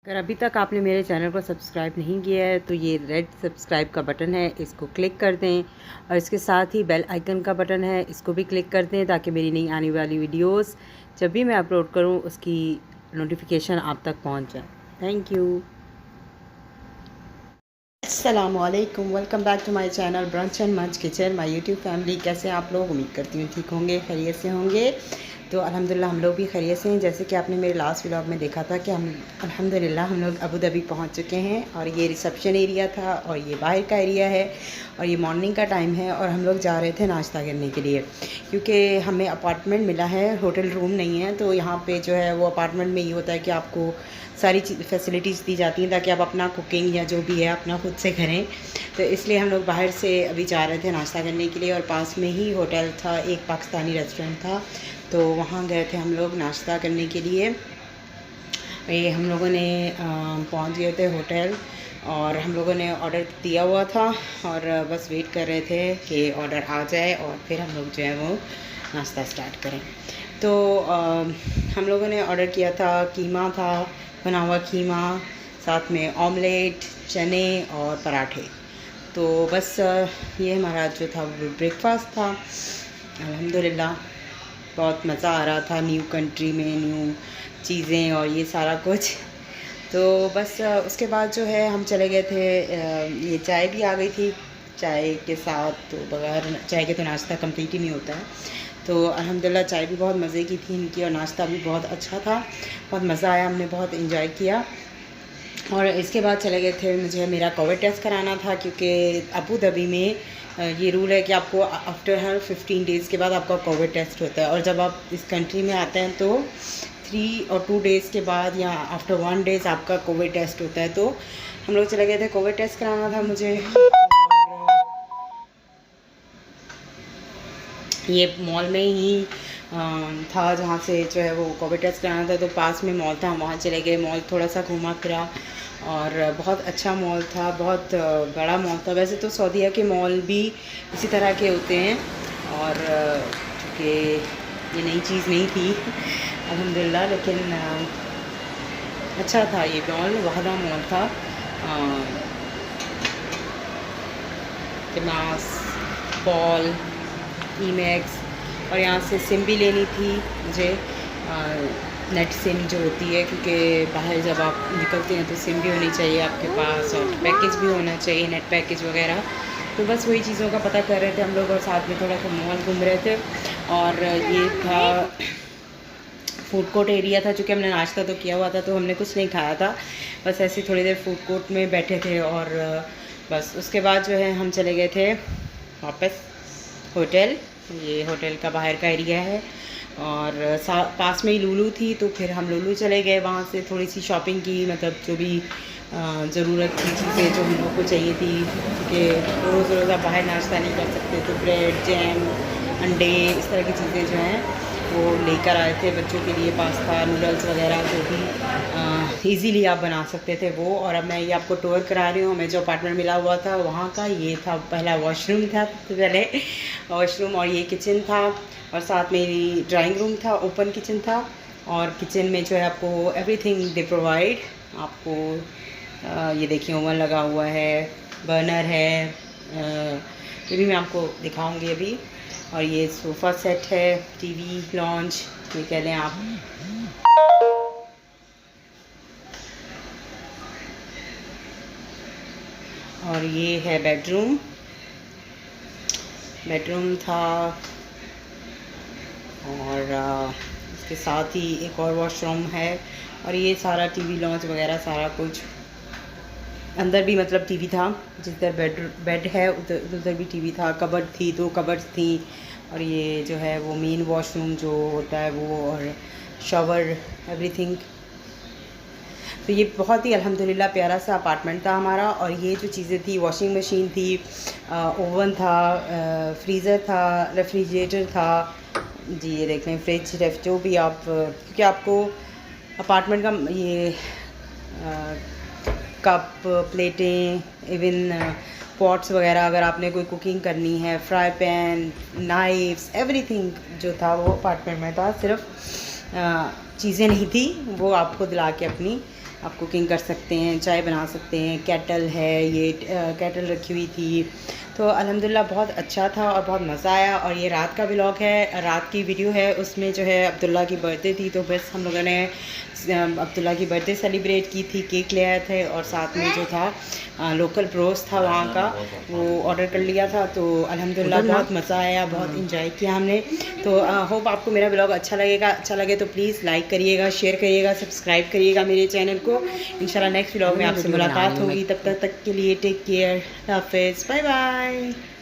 अगर अभी तक आपने मेरे चैनल को सब्सक्राइब नहीं किया है तो ये रेड सब्सक्राइब का बटन है, इसको क्लिक कर दें और इसके साथ ही बेल आइकन का बटन है, इसको भी क्लिक कर दें ताकि मेरी नई आने वाली वीडियोस जब भी मैं अपलोड करूं उसकी नोटिफिकेशन आप तक पहुंच जाए। Thank you. अस्सलामुअलैकुम, welcome back to my channel brunch and munch kitchen. My YouTube family, कैसे हैं आप लोग? उम्मीद करती हूँ ठीक होंगे, खैरियत से होंगे। तो अल्हम्दुलिल्लाह हम लोग भी खैरियत से हैं। जैसे कि आपने मेरे लास्ट व्लॉग में देखा था कि हम अल्हम्दुलिल्लाह हम लोग अबू धाबी पहुँच चुके हैं और ये रिसेप्शन एरिया था और ये बाहर का एरिया है और ये मॉर्निंग का टाइम है और हम लोग जा रहे थे नाश्ता करने के लिए, क्योंकि हमें अपार्टमेंट मिला है, होटल रूम नहीं है। तो यहाँ पे जो है वो अपार्टमेंट में ये होता है कि आपको सारी फैसिलिटीज़ दी जाती हैं ताकि आप अपना कुकिंग या जो भी है अपना खुद से करें। तो इसलिए हम लोग बाहर से अभी जा रहे थे नाश्ता करने के लिए और पास में ही होटल था, एक पाकिस्तानी रेस्टोरेंट था, तो वहाँ गए थे हम लोग नाश्ता करने के लिए। ये हम लोगों ने पहुँच गए थे होटल और हम लोगों ने ऑर्डर दिया हुआ था और बस वेट कर रहे थे कि ऑर्डर आ जाए और फिर हम लोग जो है वो नाश्ता स्टार्ट करें। तो हम लोगों ने ऑर्डर किया था, कीमा था, बना हुआ कीमा, साथ में ऑमलेट, चने और पराठे। तो बस ये हमारा जो था वो ब्रेकफास्ट था। अल्हम्दुलिल्लाह बहुत मज़ा आ रहा था, न्यू कंट्री में न्यू चीज़ें और ये सारा कुछ। तो बस उसके बाद जो है हम चले गए थे, ये चाय भी आ गई थी। चाय के साथ तो बगैर चाय के तो नाश्ता कंप्लीट ही नहीं होता है। तो अल्हम्दुलिल्लाह चाय भी बहुत मज़े की थी इनकी और नाश्ता भी बहुत अच्छा था, बहुत मज़ा आया, हमने बहुत एंजॉय किया। और इसके बाद चले गए थे, मुझे मेरा कोविड टेस्ट कराना था क्योंकि अबू धाबी में ये रूल है कि आपको आफ्टर हर 15 डेज़ के बाद आपका कोविड टेस्ट होता है और जब आप इस कंट्री में आते हैं तो 3 और 2 डेज़ के बाद या आफ्टर 1 डेज़ आपका कोविड टेस्ट होता है। तो हम लोग चले गए थे, कोविड टेस्ट कराना था मुझे। ये मॉल में ही था जहाँ से जो है वो कोविड टेस्ट कराना था, तो पास में मॉल था, वहाँ चले गए। मॉल थोड़ा सा घूमा फिरा और बहुत अच्छा मॉल था, बहुत बड़ा मॉल था। वैसे तो सऊदीया के मॉल भी इसी तरह के होते हैं और चूँकि ये नई चीज़ नहीं थी अल्हम्दुलिल्लाह, लेकिन अच्छा था ये मॉल, वहदा मॉल था। टिमास, पॉल, ईमैक्स और यहाँ से सिम भी लेनी थी मुझे, नेट सिम जो होती है, क्योंकि बाहर जब आप निकलते हैं तो सिम भी होनी चाहिए आपके पास और पैकेज भी होना चाहिए, नेट पैकेज वगैरह। तो बस वही चीज़ों का पता कर रहे थे हम लोग और साथ में थोड़ा सा मॉल घूम रहे थे। और ये था फूड कोर्ट एरिया था, चूँकि हमने नाश्ता तो किया हुआ था तो हमने कुछ नहीं खाया था, बस ऐसे थोड़ी देर फूड कोर्ट में बैठे थे और बस उसके बाद जो है हम चले गए थे वापस होटल। ये होटल का बाहर का एरिया है और पास में ही लुलु थी, तो फिर हम लुलु चले गए, वहाँ से थोड़ी सी शॉपिंग की, मतलब जो भी ज़रूरत की चीज़ें जो हम लोग को चाहिए थी, क्योंकि रोज़ रोज़ आप बाहर नाश्ता नहीं कर सकते, तो ब्रेड, जैम, अंडे, इस तरह की चीज़ें जो हैं वो लेकर आए थे बच्चों के लिए, पास्ता, नूडल्स वगैरह जो भी इजीली आप बना सकते थे वो। और अब मैं ये आपको टूर करा रही हूँ, हमें जो अपार्टमेंट मिला हुआ था वहाँ का। ये था पहला वॉशरूम था, सबसे पहले वॉशरूम, और ये किचन था और साथ में मेरी ड्राइंग रूम था, ओपन किचन था। और किचन में जो है आपको एवरीथिंग दे प्रोवाइड, आपको ये देखिए ओवन लगा हुआ है, बर्नर है, ये भी मैं आपको दिखाऊंगी अभी। और ये सोफ़ा सेट है, टीवी लॉन्च ये कह लें आप। और ये है बेडरूम, बेडरूम था और इसके साथ ही एक और वॉशरूम है। और ये सारा टीवी लॉन्च वगैरह सारा कुछ अंदर भी, मतलब टीवी था, जिधर बेड है उधर भी टीवी था, कबर्ड थी, 2 कबर्ड्स थी। और ये जो है वो मेन वॉशरूम जो होता है वो, और शावर, एवरीथिंग। तो ये बहुत ही अल्हम्दुलिल्लाह प्यारा सा अपार्टमेंट था हमारा। और ये जो चीज़ें थी, वॉशिंग मशीन थी, ओवन था, फ्रीज़र था, रेफ्रिजरेटर था, जी ये देख लें, फ्रिज, रेफ, जो भी आप, क्योंकि आपको अपार्टमेंट का ये कप, प्लेटें, इवन पॉट्स वगैरह, अगर आपने कोई कुकिंग करनी है, फ्राई पैन, नाइफ्स, एवरीथिंग जो था वो अपार्टमेंट में था। सिर्फ चीज़ें नहीं थी, वो आप खुद ला के अपनी आप कुकिंग कर सकते हैं, चाय बना सकते हैं। केटल है, ये केटल रखी हुई थी। तो अल्हम्दुलिल्लाह बहुत अच्छा था और बहुत मज़ा आया। और ये रात का व्लॉग है, रात की वीडियो है। उसमें जो है अब्दुल्ला की बर्थडे थी, तो बस हम लोगों ने अब्दुल्ला की बर्थडे सेलिब्रेट की थी। केक ले आए थे और साथ में जो था लोकल ब्रोस्ट था वहाँ का, वो ऑर्डर कर लिया था। तो अल्हम्दुलिल्लाह बहुत मज़ा आया, बहुत इंजॉय किया हमने। तो होप आपको मेरा व्लॉग अच्छा लगेगा। अच्छा लगे तो प्लीज़ लाइक करिएगा, शेयर करिएगा, सब्सक्राइब करिएगा मेरे चैनल को। इंशाल्लाह नेक्स्ट व्लॉग में आपसे मुलाकात होगी। तब तक के लिए टेक केयर, हाफिज़, बाय बाय।